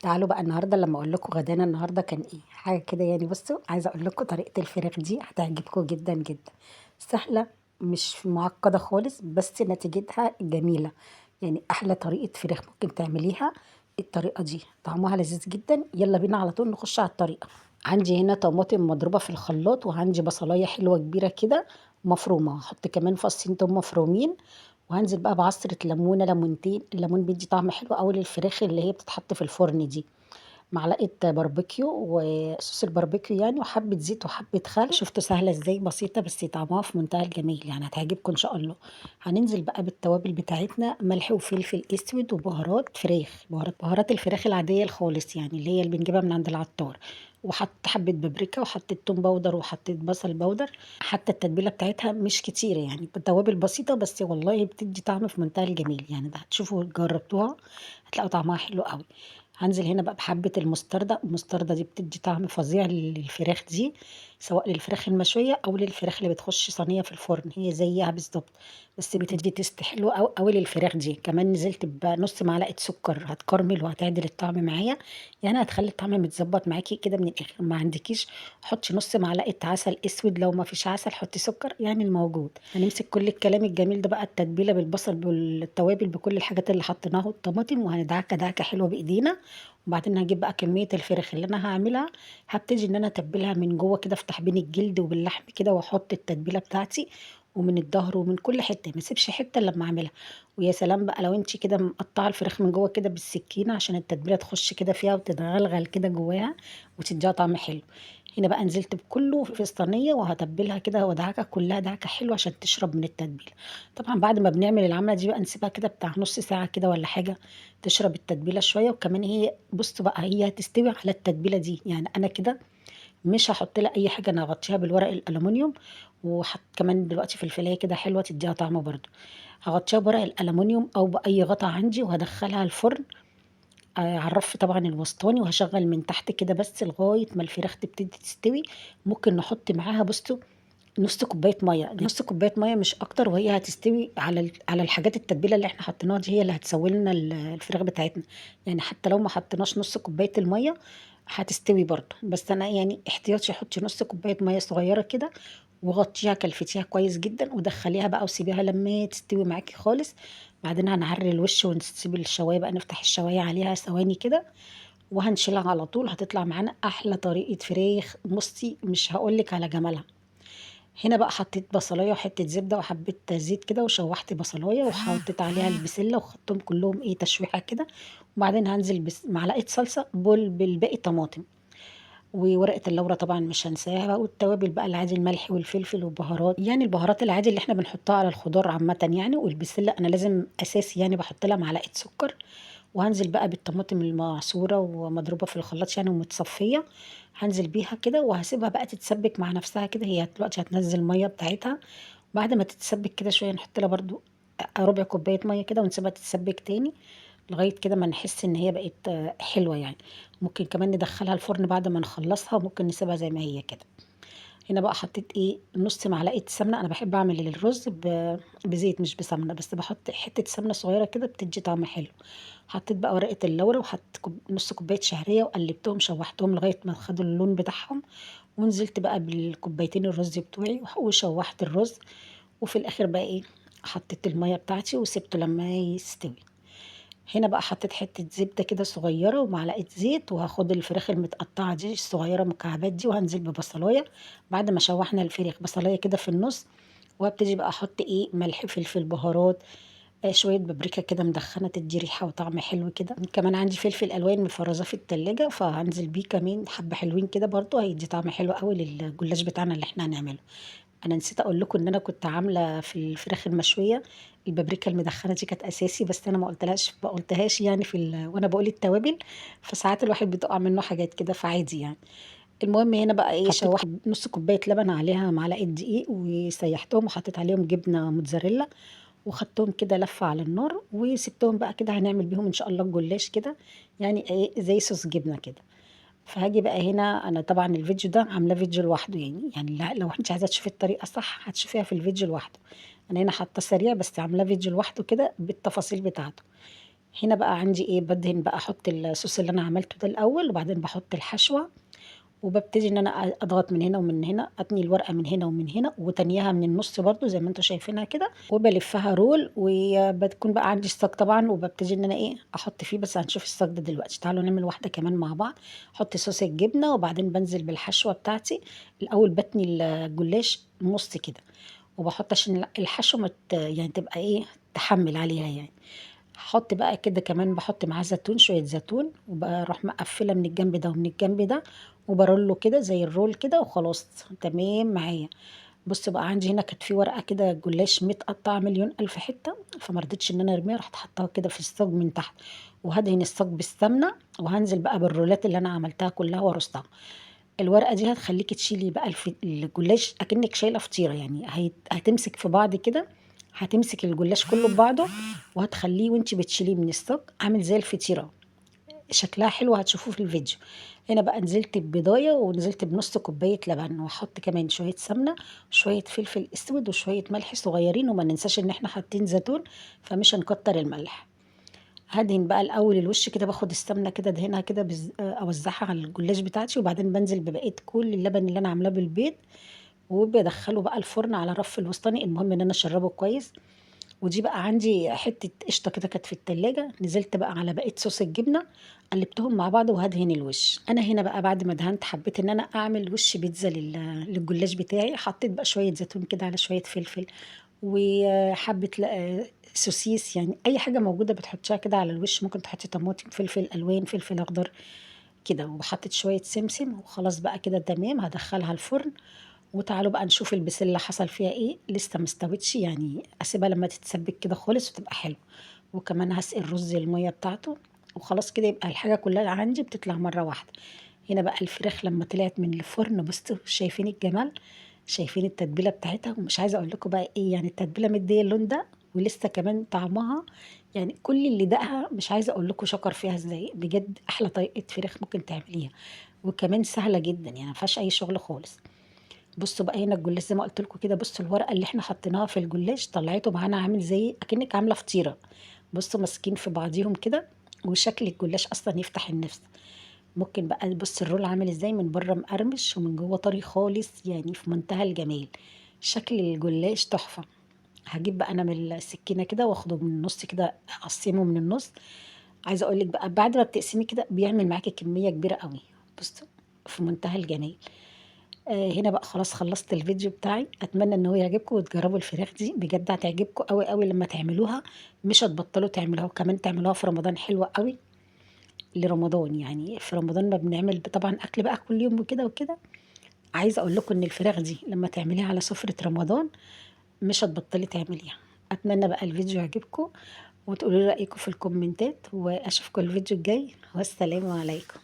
تعالوا بقى النهارده لما اقول لكم غدانا النهارده كان ايه حاجه كده. يعني بصوا، عايزه اقول لكم طريقه الفراخ دي هتعجبكم جدا جدا. سهله، مش معقده خالص، بس نتيجتها جميله. يعني احلى طريقه فراخ ممكن تعمليها الطريقه دي، طعمها لذيذ جدا. يلا بينا على طول نخش على الطريقه. عندي هنا طماطم مضروبه في الخلاط، وعندي بصلايه حلوه كبيره كده مفرومه. هحط كمان فصين توم مفرومين، وهنزل بقى بعصرة ليمونة ليمونتين. الليمون بيدي طعم حلو قوي للفراخ اللي هي بتتحط في الفرن دي. معلقة باربيكيو وصوص الباربيكيو يعني، وحبة زيت وحبة خل. شفتوا سهلة ازاي؟ بسيطة بس طعمها في منتهى الجمال، يعني هتعجبكم ان شاء الله. هننزل بقى بالتوابل بتاعتنا: ملح وفلفل اسود وبهارات فراخ، بهارات الفراخ العادية الخالص، يعني اللي هي اللي بنجيبها من عند العطار. وحط حبة بابريكا، وحطيت توم باودر، وحطيت بصل باودر. حتى التتبيلة بتاعتها مش كتيرة، يعني توابل بسيطة بس والله بتدي طعم في منتهى الجمال. يعني ده هتشوفوا جربتوها هتلاقوا طعمها حلو قوي. هنزل هنا بقى بحبة المستردة دي بتدي طعم فظيع للفراخ دي، سواء للفراخ المشوية أو للفراخ اللي بتخش صينية في الفرن، هي زيها بالظبط. بس بتدي تيست حلو أوي للفراخ دي. كمان نزلت بنص معلقة سكر، هتكرمل وهتعدل الطعم معايا. يعني هتخلي الطعم متظبط معاكي كده من الآخر. ما عندكيش حطي نص معلقة عسل أسود، لو ما فيش عسل حطي سكر، يعني الموجود. هنمسك كل الكلام الجميل ده بقى، التتبيلة بالبصل بالتوابل بكل الحاجات اللي حطيناها والطماطم، وهندعكة دعكة حلوة بإيدينا. وبعدين هجيب بقى كمية الفراخ اللي انا هعملها، هبتدي ان انا اتبلها من جوه كده، افتح بين الجلد وباللحم كده، واحط التتبيله بتاعتي. ومن الظهر ومن كل حته، ما اسيبش حته الا لما اعملها. ويا سلام بقى لو انت كده مقطعه الفراخ من جوه كده بالسكينه، عشان التتبيله تخش كده فيها وتتغلغل كده جواها وتديها طعم حلو. هنا بقى نزلت بكله في الصينيه، وهتبلها كده وادعكها كلها دعكه حلوه عشان تشرب من التتبيله. طبعا بعد ما بنعمل العمله دي بقى نسيبها كده بتاع نص ساعه كده ولا حاجه، تشرب التتبيله شويه. وكمان هي بصوا بقى هي هتستوي على التتبيله دي، يعني انا كده مش هحط لها اي حاجه، انا هغطيها بالورق الالومنيوم. وحط كمان دلوقتي فلفلايه كده حلوه تديها طعم برده. هغطيها بورق الالومنيوم او باي غطا عندي، وهدخلها الفرن على الرف طبعا الوسطاني، وهشغل من تحت كده بس لغايه ما الفراخ تبتدي تستوي. ممكن نحط معاها بصوا نص كوبايه ميه، نص كوبايه ميه مش اكتر، وهي هتستوي على الحاجات التتبيله اللي احنا حطيناها دي، هي اللي هتسوي لنا الفراخ بتاعتنا. يعني حتى لو ما حطيناش نص كوبايه الميه هتستوي برضه، بس انا يعني احتياطي حطي نص كوبايه ميه صغيره كده. وغطيها كلفتيها كويس جدا، ودخليها بقى وسيبيها لما تستوي معاكي خالص. بعدين هنعري الوش ونسيب الشوايه بقى، نفتح الشوايه عليها ثواني كده، وهنشيلها على طول. هتطلع معانا احلى طريقه فراخ. بصي مش هقولك على جمالها. هنا بقى حطيت بصلايه وحته زبده وحبه زيت كده، وشوحت بصلايه وحطيت عليها البسله، وخدتهم كلهم ايه تشويحه كده. وبعدين هنزل معلقه صلصه بالباقي طماطم. وورقه اللورة طبعا مش هنساها بقى، والتوابل بقى العادي، الملح والفلفل والبهارات، يعني البهارات العادي اللي احنا بنحطها على الخضار عامه يعني. والبسله انا لازم اساسي يعني بحط لها معلقه سكر. وهنزل بقى بالطماطم المعصورة ومضروبة في الخلاط يعني ومتصفية. هنزل بيها كده وهسيبها بقى تتسبك مع نفسها كده، هي دلوقتي هتنزل المية بتاعتها. بعد ما تتسبك كده شوية نحط لها برضو ربع كوباية مية كده، ونسيبها تتسبك تاني لغاية كده ما نحس ان هي بقت حلوة يعني. ممكن كمان ندخلها الفرن بعد ما نخلصها، ممكن نسيبها زي ما هي كده. هنا بقى حطيت ايه نص معلقه سمنه. انا بحب اعمل الرز بزيت مش بسمنه، بس بحط حته سمنه صغيره كده بتدي طعم حلو. حطيت بقى ورقه اللورة، وحطيت نص كوبايه شعريه، وقلبتهم شوحتهم لغايه ما خدوا اللون بتاعهم. ونزلت بقى بالكوبايتين الرز بتوعي وشوحت الرز. وفي الاخر بقى ايه، حطيت الميه بتاعتي وسبته لما يستوي. هنا بقى حطيت حتة زبدة كده صغيرة ومعلقة زيت، وهاخد الفراخ المتقطعة دي الصغيرة مكعبات دي، وهنزل ببصلاية بعد ما شوحنا الفراخ، بصلاية كده في النص. وابتدي بقى احط ايه ملح فلفل بهارات، شوية بابريكا كده مدخنة تدي ريحة وطعم حلو كده. كمان عندي فلفل ألوان مفرزة في التلاجة، فهنزل بيه كمان حبة حلوين كده برضو، هيدي طعم حلو قوي للجلاش بتاعنا اللي احنا هنعمله. انا نسيت اقول لكم ان انا كنت عامله في الفراخ المشويه البابريكا المدخنه دي كانت اساسي، بس انا ما قلتهاش يعني وانا بقول التوابل. فساعات الواحد بتقع منه حاجات كده، فعادي يعني. المهم هنا بقى ايه، شوحت نص كوبايه لبن عليها معلقه دقيق، وسيحتهم وحطيت عليهم جبنه موتزاريلا. وخدتهم كده لفه على النار وسبتهم بقى كده، هنعمل بيهم ان شاء الله الجلاش كده. يعني ايه زي صوص جبنه كده. فهاجي بقى هنا، انا طبعا الفيديو ده عاملاه فيديو لوحده، يعني لو انت عايزه تشوفي الطريقه صح هتشوفيها في الفيديو لوحده. انا هنا حاطه سريع بس عاملاه فيديو لوحده كده بالتفاصيل بتاعته. هنا بقى عندي ايه، بدهن بقى احط الصوص اللي انا عملته ده الاول، وبعدين بحط الحشوه، وببتدي ان انا اضغط من هنا ومن هنا، اتني الورقه من هنا ومن هنا، وتنيها من النص برضو زي ما انتم شايفينها كده، وبلفها رول، وبتكون بقى عندي الصاج طبعا، وببتدي ان انا ايه احط فيه. بس هنشوف الصاج ده دلوقتي. تعالوا نعمل واحده كمان مع بعض. احط صوص الجبنه، وبعدين بنزل بالحشوه بتاعتي. الاول بتني الجلاش نص كده، وبحط عشان الحشوه يعني تبقى ايه، تحمل عليها يعني. هحط بقى كده كمان، بحط معاه زيتون، شوية زيتون، وبروح مقفلة من الجنب ده ومن الجنب ده، وبرله كده زي الرول كده، وخلاص تمام معايا. بص بقى، عندي هنا كانت في ورقة كده جلاش متقطعة مليون ألف حتة، فما رضيتش إن أنا أرميها، رحت حطها كده في الصاج من تحت. وهدهن الصاج بالسمنة، وهنزل بقى بالرولات اللي أنا عملتها كلها وارصها. الورقة دي هتخليكي تشيلي بقى الجلاش أكنك شايلة فطيرة، يعني هتمسك في بعض كده، هتمسك الجلاش كله ببعضه، وهتخليه وانت بتشيليه من الصاج عامل زي الفطيرة. شكلها حلو، هتشوفوه في الفيديو. هنا بقى نزلت ببضاية، ونزلت بنص كوباية لبن، وهحط كمان شوية سمنة، شوية فلفل اسود، وشوية ملح صغيرين، وما ننساش ان احنا حاطين زيتون، فمش هنكتر الملح. هدهن بقى الاول الوش كده، باخد السمنه كده ادهنها كده اوزعها على الجلاش بتاعتي، وبعدين بنزل ببقيه كل اللبن اللي انا عاملاه بالبيض، وبدخله بقى الفرن على الرف الوسطاني. المهم ان انا اشربه كويس. ودي بقى عندي حته قشطه كده كانت في التلاجة، نزلت بقى على بقيه صوص الجبنه، قلبتهم مع بعض، وهدهن الوش. انا هنا بقى بعد ما دهنت، حبيت ان انا اعمل وش بيتزا للجلاش بتاعي. حطيت بقى شويه زيتون كده على شويه فلفل، وحبة سوسيس، يعني أي حاجة موجودة بتحطيها كده على الوش. ممكن تحطي طماطم، فلفل ألوان، فلفل أخضر كده، وحطيت شوية سمسم، وخلاص بقى كده تمام. هدخلها الفرن. وتعالوا بقى نشوف البسلة حصل فيها ايه. لسه مستوتش يعني، اسيبها لما تتسبك كده خالص وتبقى حلو. وكمان هسقي الرز المية بتاعته، وخلاص كده يبقى الحاجة كلها عندي بتطلع مرة واحدة. هنا بقى الفراخ لما طلعت من الفرن، بصوا شايفين الجمال، شايفين التتبيلة بتاعتها. ومش عايزة اقول لكم بقى ايه، يعني التتبيلة مدية اللون ده، ولسه كمان طعمها. يعني كل اللي دقها مش عايزة اقول لكم شكر فيها ازاي. بجد احلى طريقة فراخ ممكن تعمليها، وكمان سهلة جدا، يعني ما فيهاش اي شغل خالص. بصوا بقى هنا الجلاش زي ما قلت لكم كده. بصوا الورقه اللي احنا حطيناها في الجلاش طلعته معانا عامل زي اكنك عامله فطيره. بصوا ماسكين في بعضيهم كده، وشكل الجلاش اصلا يفتح النفس. ممكن بقى بص الرول عامل ازاي، من بره مقرمش ومن جوه طري خالص، يعني في منتهى الجمال. شكل الجلاش تحفه. هجيب بقى انا من السكينه كده، واخده من النص كده، اقسمه من النص. عايزه اقول لك بقى، بعد ما بتقسمي كده بيعمل معاكي كميه كبيره قوي. بصوا، في منتهى الجمال. هنا بقى خلاص خلصت الفيديو بتاعي. اتمنى ان هو يعجبكم، وتجربوا الفراخ دي بجد هتعجبكم قوي قوي لما تعملوها. مش هتبطلوا تعملوها، وكمان تعملوها في رمضان حلوة قوي. لرمضان يعني، في رمضان ما بنعمل طبعا اكل بقى كل يوم وكده وكده. عايزه اقول لكم ان الفراخ دي لما تعمليها على سفرة رمضان مش هتبطلي تعمليها. اتمنى بقى الفيديو يعجبكم، وتقولوا لي رايكم في الكومنتات، واشوفكم الفيديو الجاي، والسلام عليكم.